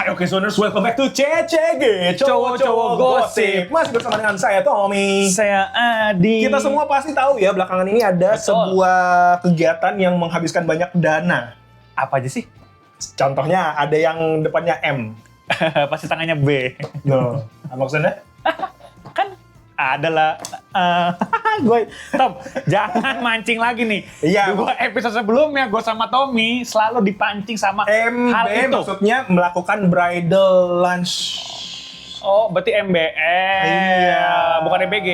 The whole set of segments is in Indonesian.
Hai oke Zoners, welcome back to CCG Cowok-cowok Gosip. Masih bersama dengan saya Tommy. Saya Adi. Kita semua pasti tahu ya belakangan ini ada sebuah kegiatan yang menghabiskan banyak dana. Apa aja sih? Contohnya ada yang depannya M. Pasti tangannya B. No. Maksudnya? Kan ada lah. Gue, Tom, jangan mancing lagi nih. Iya. Gue episode sebelumnya, gue sama Tommy selalu dipancing sama hal MB itu. maksudnya melakukan bridal lunch. Oh, berarti MBL. Iya. Bukan MBG.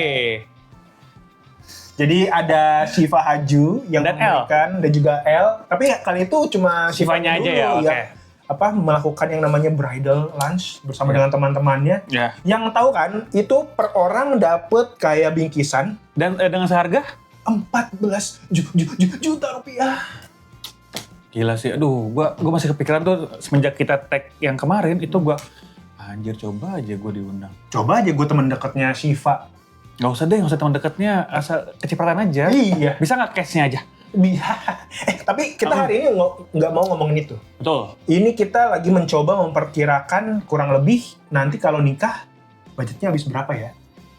Jadi ada Syifa Haju yang Dan memberikan dan juga L. Tapi kali itu cuma Syifanya aja ya, dulu oke. Melakukan yang namanya bridal lunch bersama dengan teman-temannya. Ya. Yang tahu kan, itu per orang dapet kayak bingkisan Dan dengan seharga? 14 juta rupiah. Gila sih, aduh, gue masih kepikiran tuh semenjak kita tag yang kemarin itu gue, anjir coba aja gue diundang. Coba aja gue teman dekatnya Syifa. Gak usah deh, gak usah teman dekatnya, asal kecipratan aja. Iya. Bisa gak case-nya aja? Tapi kita hari ini nggak mau ngomongin itu. Betul. Ini kita lagi mencoba memperkirakan kurang lebih nanti kalau nikah budgetnya habis berapa ya.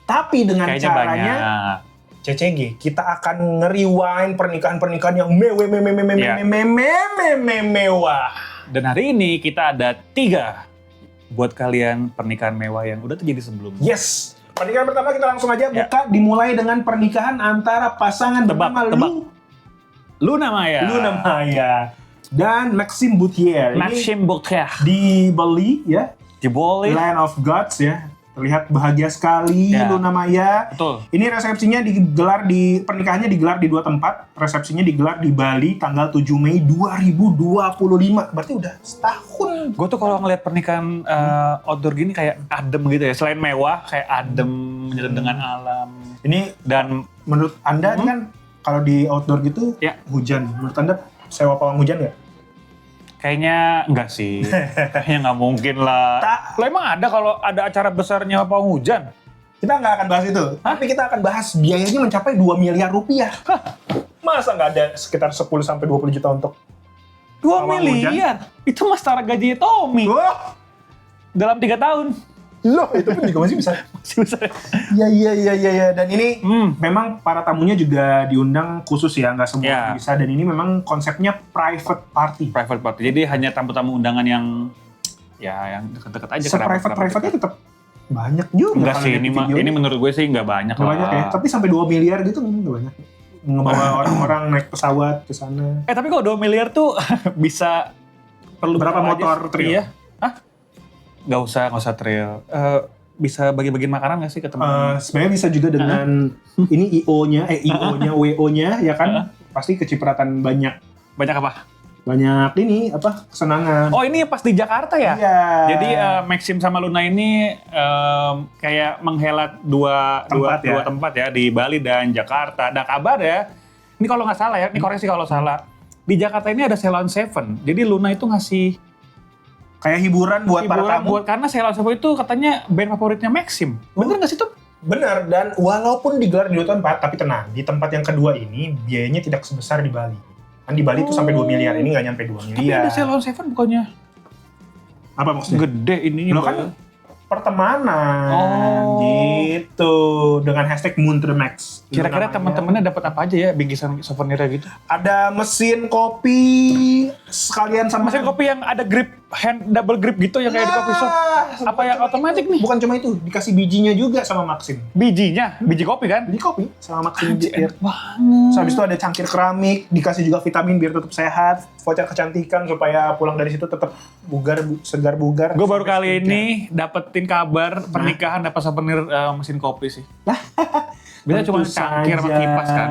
Tapi dengan Kayaknya caranya banyak. CCG, kita akan nge-rewind pernikahan-pernikahan yang mewah. Dan hari ini kita ada 3 buat kalian pernikahan mewah yang udah terjadi sebelumnya. Yes. Pernikahan pertama kita langsung aja buka, dimulai dengan pernikahan antara pasangan bernama Luna Maya dan Maxime Bouthier. Maxime Bouthier Di Bali ya, di Bali. Land of Gods ya. Terlihat bahagia sekali Ya. Luna Maya. Betul. Ini pernikahannya digelar di 2 tempat. Resepsinya digelar di Bali tanggal 7 Mei 2025. Berarti udah setahun. Gue tuh kalau ngeliat pernikahan outdoor gini kayak adem gitu ya. Selain mewah, kayak adem, menyatu dengan alam. Ini Dan menurut Anda ini kan kalau di outdoor gitu Ya. hujan. Menurut Anda sewa pawang hujan nggak? kayaknya enggak sih. Kayaknya nggak mungkin lah. Lah emang ada kalau ada acara besarnya pawang hujan? Kita nggak akan bahas itu. Tapi kita akan bahas biayanya mencapai 2 miliar rupiah. Masa nggak ada sekitar 10-20 juta untuk 2 pawang miliar? Itu mas setara gajinya Tommy. Wah, Dalam 3 tahun. loh itu pun juga masih bisa. Masih besar. Iya. Dan ini memang para tamunya juga diundang khusus ya, nggak semua Ya. bisa. Dan ini memang konsepnya private party. Private party. Jadi hanya tamu-tamu undangan yang yang dekat-dekat aja. Private-nya tetap banyak juga. Enggak kalau sih, lihat di video. ini menurut gue sih nggak banyak Nggak lah. banyak ya. Tapi sampai 2 miliar gitu nggak banyak. Ngebawa orang-orang naik pesawat ke sana. Tapi kalau 2 miliar tuh bisa perlu Berapa aja motor sih? trail? Iya. Hah? Nggak usah trail. Bisa bagi-bagiin makanan nggak sih ke teman? Sebenarnya bisa juga dengan ini IO-nya, WO-nya ya kan. Pasti kecipratan banyak Banyak apa? kesenangan. Oh ini pas di Jakarta ya? Iya. Jadi Maxim sama Luna ini kayak menghelat dua tempat ya di Bali dan Jakarta. Ada kabar ya, ini kalau nggak salah ya, ini koreksi kalau salah. Di Jakarta ini ada Ceylon Seven. Jadi Luna itu ngasih Kayak hiburan buat para tamu. karena Ceylon Seven itu katanya band favoritnya Maxim. Bener nggak sih tuh? Benar, dan walaupun digelar di 2 tempat, tapi tenang, di tempat yang kedua ini biayanya tidak sebesar di Bali. Kan di Bali itu sampai 2 miliar, ini nggak nyampe 2 Tapi miliar. ada Ceylon Seven bukannya Apa maksudnya? gede ininya. Lo kan pertemanan, gitu, dengan hashtag Moon to the Max. Kira-kira Itu namanya. teman-temannya dapat apa aja ya bingkisan souvenirnya gitu? Ada mesin kopi sekalian sama Mesin kopi yang ada grip, double grip gitu yang kayak di coffee shop. Apa yang otomatis nih? Bukan cuma itu, dikasih bijinya juga sama Maxim. Bijinya, biji kopi kan? Biji kopi sama Maxim. Anjir, Biar. enak banget. Terus habis itu ada cangkir keramik, dikasih juga vitamin biar tetap sehat, voucher kecantikan supaya pulang dari situ tetap segar bugar. Gue baru kali ini dapetin kabar pernikahan dapat souvenir mesin kopi sih. Biasanya cuma cangkir sama kipas kan.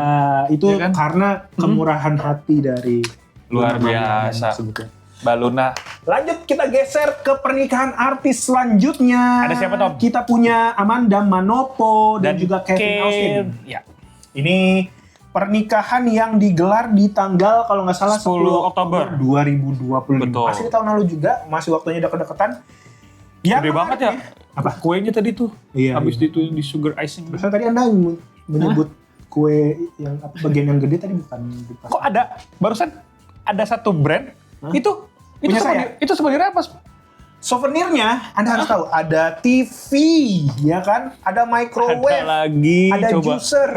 Itu Iya kan? karena kemurahan hati dari Luar Luna Maya biasa. sebetulnya. Mbak Luna. Lanjut kita geser ke pernikahan artis selanjutnya. Ada siapa, Tom? Kita punya Amanda Manopo dan juga Kevin Austin. Ya. Ini pernikahan yang digelar di tanggal kalau nggak salah 10 Oktober 2025. Betul. Masih di tahun lalu juga, masih waktunya deket-deketan. Gede banget ya. Apa? Kuenya tadi tuh. Iya, Habis iya. itu di sugar icing. Biasanya tadi Anda menyebut kue yang bagian yang gede tadi bukan di pas. Kok ada barusan ada satu brand itu Punya saya? itu sebenarnya apa? Souvenirnya, Anda harus tahu, ada TV, ya kan? Ada microwave, Ada lagi, ada coba. juicer.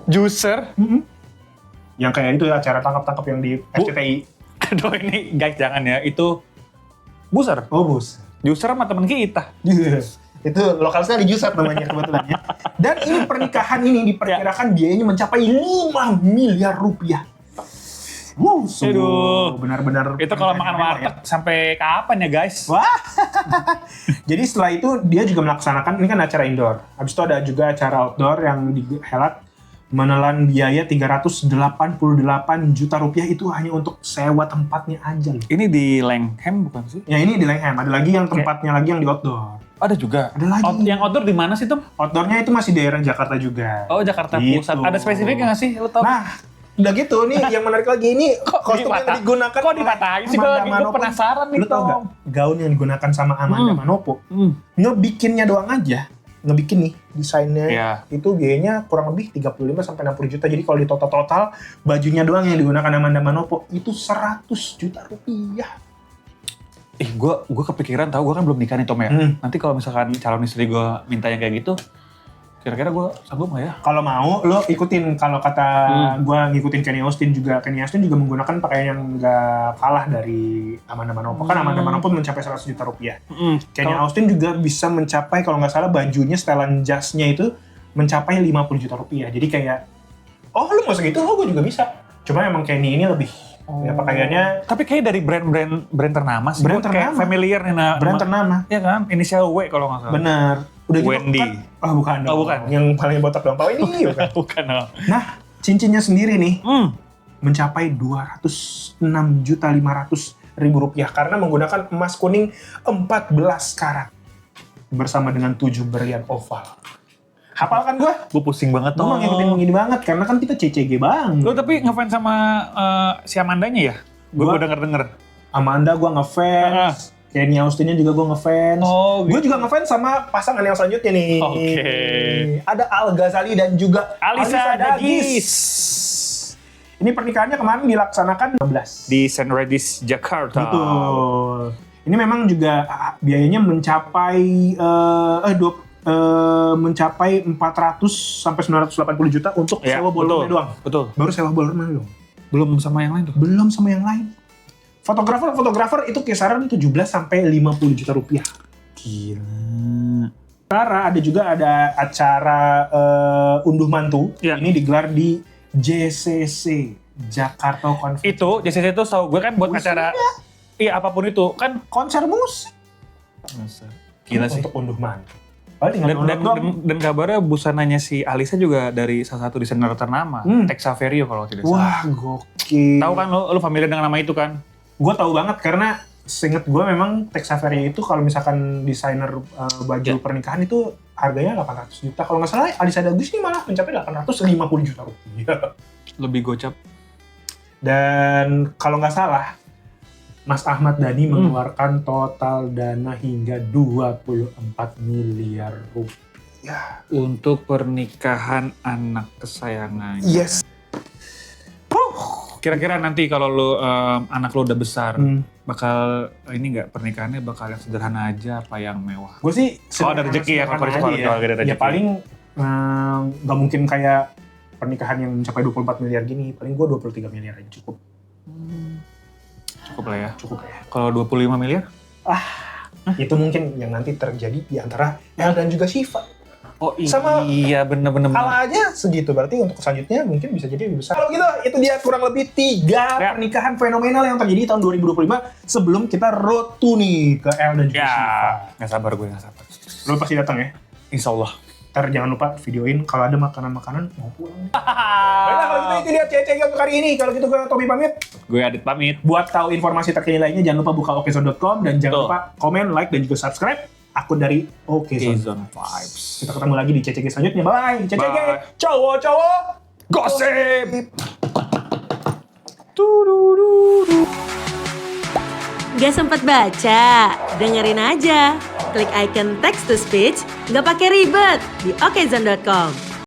Juicer? Yang kayak itu acara tangkap-tangkap yang di RCTI. Aduh ini guys jangan ya, itu booster. Oh, bus. Juicer sama temen kita. Itu lokal sekali juicer namanya kebetulan ya. Dan ini pernikahan ini diperkirakan biayanya mencapai 5 miliar rupiah. Wow, Aduh. benar-benar. Itu kalau makan mewah warteg sampai kapan ya guys? Wah. Jadi setelah itu dia juga melaksanakan, ini kan acara indoor. Habis itu ada juga acara outdoor yang dihelat menelan biaya 388 juta rupiah itu hanya untuk sewa tempatnya aja loh. Ini di Langham bukan sih? Ya ini di Langham, ada lagi yang tempatnya lagi yang di outdoor. Ada juga. Ada lagi. Yang outdoor di mana sih Tom? Outdoornya itu masih daerah Jakarta juga. Oh Jakarta Gitu. Pusat. Ada spesifiknya nggak sih? Lu tau? Nah, udah gitu nih yang menarik lagi ini kostum yang dipatah- digunakan Kok dipatahin sih? Amanda Gue Manopo. penasaran nih Lu tau gak? Tom. Gaun yang digunakan sama Amanda Manopo. Ngebikinnya doang aja. Ngebikin nih desainnya Iya. itu biayanya kurang lebih 35 sampai 60 juta. Jadi kalau di total bajunya doang yang digunakan Amanda Manopo itu 100 juta rupiah. Gue kepikiran tahu gue kan belum nikah nih Tom ya. Nanti kalau misalkan calon istri gue minta yang kayak gitu, kira-kira gue sanggup nggak ya? Kalau mau lo ikutin, kalau kata gua ngikutin Kenny Austin juga menggunakan pakaian yang nggak kalah dari Amanda Manopo. Kan Amanda Manopo mencapai 100 juta rupiah. Kenny Austin juga bisa mencapai, kalau nggak salah bajunya setelan jasnya itu mencapai 50 juta rupiah. Jadi kayak, oh lu mau segitu, oh gue juga bisa. Cuma emang Kenny ini lebih, ya pakaiannya Tapi kayak dari brand ternama sih. Brand Gua kayak ternama. familiar nih brand ternama. Iya kan? Inisial W kalau nggak salah. Bener. Udah gitu Wendy. kan, bukan dong. Oh, bukan. Yang paling botak doang. Oh ini bukan. Bukan. Oh. Nah, cincinnya sendiri nih mencapai 206.500.000 rupiah karena menggunakan emas kuning 14 karat bersama dengan 7 berlian oval. Hafal kan gue? Gue pusing banget Gue tuh. mau ngikutin gini banget karena kan kita CCG bang. Lu tapi ngefans sama si Amandanya ya? Gue Gua- denger-denger. Amanda gue ngefans. Kenny Austinnya juga gue ngefans. Oh, Gue gitu. juga ngefans sama pasangan yang selanjutnya nih. Oke. Ada Al Ghazali dan juga Alisa Dagis. Ini pernikahannya kemarin dilaksanakan 16. Di St. Regis, Jakarta. Betul. Ini memang juga biayanya mencapai mencapai 400 sampai 980 juta untuk Ya, sewa ballroomnya doang. Betul. Baru sewa ballroomnya doang. Belum sama yang lain tuh. Belum sama yang lain. Fotografer itu kisaran 17 sampai 50 juta rupiah. Gila. Ada juga acara unduh mantu. Ya. Ini digelar di JCC Jakarta Convention. Itu, JCC itu tau gue kan buat Musik acara. Iya apapun itu. Kan. Konser musik. Gila sih. Untuk unduh mantu. Paling tinggal Dan, download doang. dan kabarnya busananya si Alisa juga dari salah satu desainer ternama. Tex Saverio kalau tidak salah. Wah, gokil. Tahu kan lu familiar dengan nama itu kan? Gue tahu banget karena seinget gue memang Tex Saverio itu kalau misalkan desainer baju pernikahan itu harganya 800 juta. Kalau nggak salah Alisa Dagis ini malah mencapai 850 juta rupiah. Lebih gocap. Dan kalau nggak salah Mas Ahmad Dhani mengeluarkan total dana hingga 24 miliar rupiah. Untuk pernikahan anak kesayangannya. Yes. Kira-kira nanti kalau lu anak lu udah besar, bakal ini nggak pernikahannya bakal yang sederhana aja apa yang mewah? Gue sih Oh, ada rezeki ya, kalau ada rezeki. Ya paling nggak mungkin kayak pernikahan yang mencapai 24 miliar gini. Paling gue 23 miliar aja cukup. Cukup lah ya. Cukup ya. Kalau 25 miliar? Itu mungkin yang nanti terjadi di antara El dan juga Shiva. Oh Sama- iya bener-bener. Kalah aja segitu, berarti untuk selanjutnya mungkin bisa jadi lebih besar. Kalau gitu, itu dia kurang lebih 3 Ya. pernikahan fenomenal yang terjadi tahun 2025 sebelum kita road to nih ke El dan juga Ya, Shiva. nggak sabar gue, nggak sabar. Lo pasti datang ya. Insya Allah. Ntar jangan lupa videoin kalau ada makanan-makanan mau pulang. Baiklah kalau gitu itu dia CCG untuk hari ini. Kalau gitu gue Tommy pamit. Gue Adit pamit. Buat tahu informasi terkini lainnya jangan lupa buka okezone.com dan jangan Betul. lupa komen, like dan juga subscribe akun dari Okezone. Zone Vibes. Kita ketemu lagi di CCG selanjutnya. Bye. CCG Bye. cowok-cowok Gosip. Gak sempet baca? Dengerin aja. Klik icon text to speech, gak pakai ribet di okezone.com.